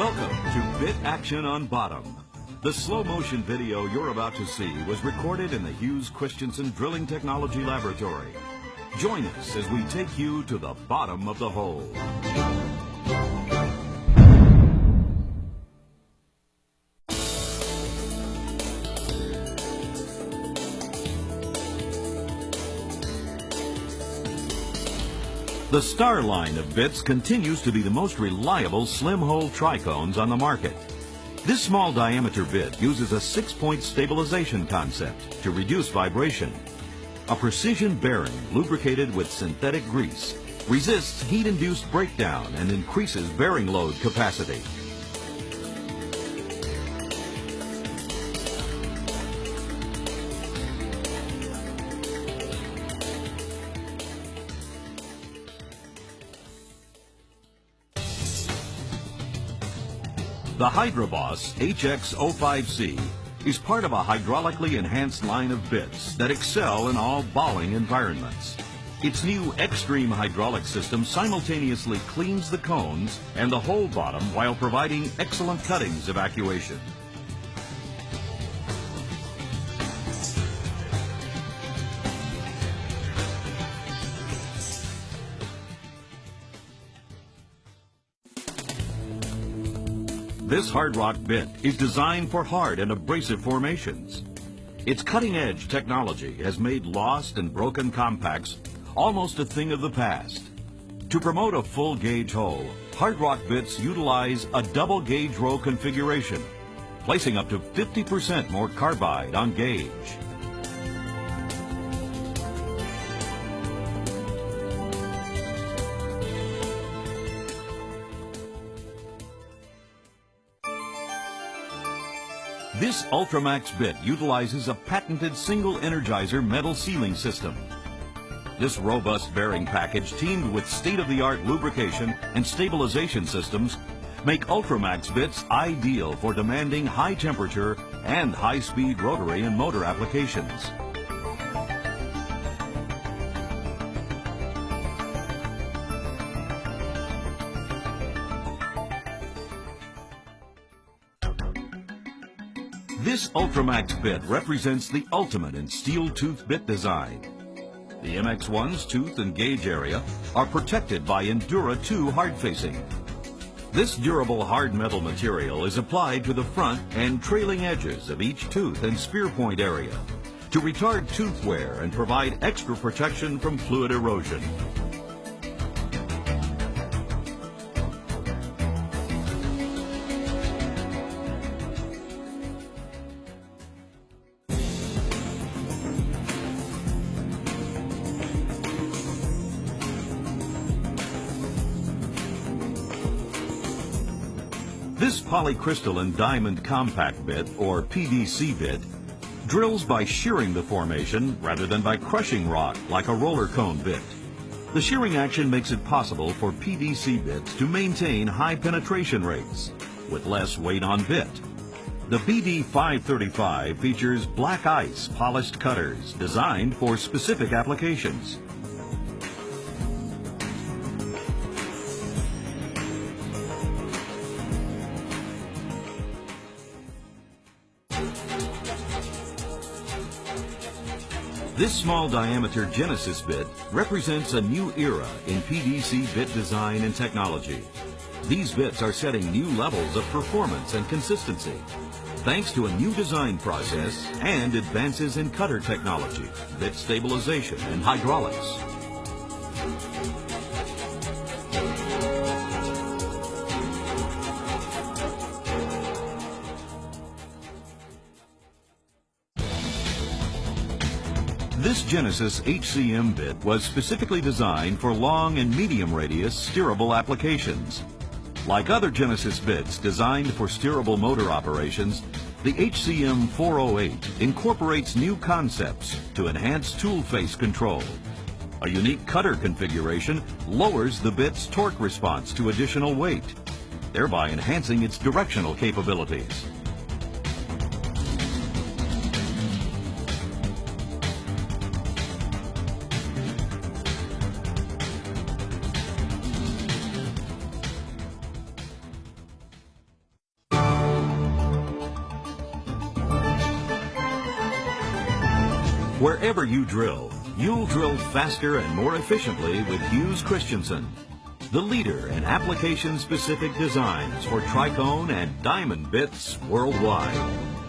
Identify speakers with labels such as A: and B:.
A: Welcome to Bit Action on Bottom. The slow-motion video you're about to see was recorded in the Hughes Christensen Drilling Technology Laboratory. Join us as we take you to the bottom of the hole. The Star line of bits continues to be the most reliable slim-hole tricones on the market. This small diameter bit uses a 6-point stabilization concept to reduce vibration. A precision bearing lubricated with synthetic grease resists heat-induced breakdown and increases bearing load capacity. The Hydroboss HX05C is part of a hydraulically enhanced line of bits that excel in all bowing environments. Its new Extreme hydraulic system simultaneously cleans the cones and the hole bottom while providing excellent cuttings evacuation. This hard rock bit is designed for hard and abrasive formations. Its cutting-edge technology has made lost and broken compacts almost a thing of the past. To promote a full gauge hole, hard rock bits utilize a double gauge row configuration, placing up to 50% more carbide on gauge. This Ultramax bit utilizes a patented single energizer metal sealing system. This robust bearing package, teamed with state-of-the-art lubrication and stabilization systems, make Ultramax bits ideal for demanding high temperature and high-speed rotary and motor applications. This Ultramax bit represents the ultimate in steel tooth bit design. The MX1's tooth and gauge area are protected by Endura 2 hard facing. This durable hard metal material is applied to the front and trailing edges of each tooth and spear point area to retard tooth wear and provide extra protection from fluid erosion. This polycrystalline diamond compact bit, or PDC bit, drills by shearing the formation rather than by crushing rock like a roller cone bit. The shearing action makes it possible for PDC bits to maintain high penetration rates with less weight on bit. The BD535 features black ice polished cutters designed for specific applications. This small diameter Genesis bit represents a new era in PDC bit design and technology. These bits are setting new levels of performance and consistency, thanks to a new design process and advances in cutter technology, bit stabilization, and hydraulics. This Genesis HCM bit was specifically designed for long and medium radius steerable applications. Like other Genesis bits designed for steerable motor operations, the HCM 408 incorporates new concepts to enhance tool face control. A unique cutter configuration lowers the bit's torque response to additional weight, thereby enhancing its directional capabilities. Wherever you drill, you'll drill faster and more efficiently with Hughes Christensen, the leader in application-specific designs for tricone and diamond bits worldwide.